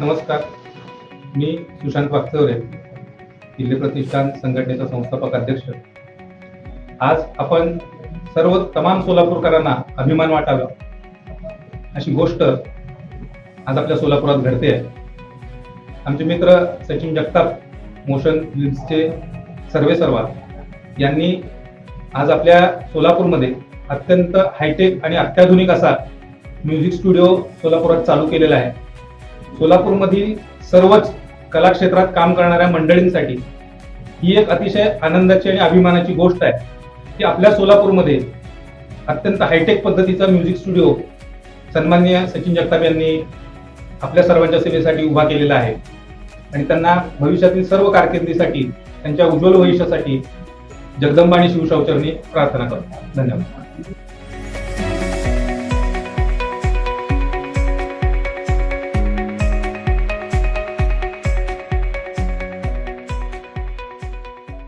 नमस्कार, मी सुशांत वागचौरे, किल्ले प्रतिष्ठान संघटनेचा संस्थापक अध्यक्ष. आज आपण सर्व तमाम सोलापूरकरांना अभिमान वाटावा अशी गोष्ट आज आपल्या सोलापुरात घडते आहे. आमचे मित्र सचिन जगताप, मोशन फिल्म्सचे सर्वेसर्वा यांनी आज आपल्या सोलापूरमध्ये अत्यंत हायटेक आणि अत्याधुनिक असा म्युझिक स्टुडिओ सोलापुरात चालू केलेला आहे. सोलापूरमधील सर्वच कला क्षेत्रात काम करणाऱ्या मंडळींसाठी ही एक अतिशय आनंदाची आणि अभिमानाची गोष्ट आहे की आपल्या सोलापूरमध्ये अत्यंत हायटेक पद्धतीचा म्युझिक स्टुडिओ सन्माननीय सचिन जगताप यांनी आपल्या सर्वांच्या सेवेसाठी उभा केलेला आहे आणि त्यांना भविष्यातील सर्व कारकिर्दीसाठी, त्यांच्या उज्ज्वल भविष्यासाठी जगदंबा आणि शिवशावचरणी प्रार्थना करतो. धन्यवाद.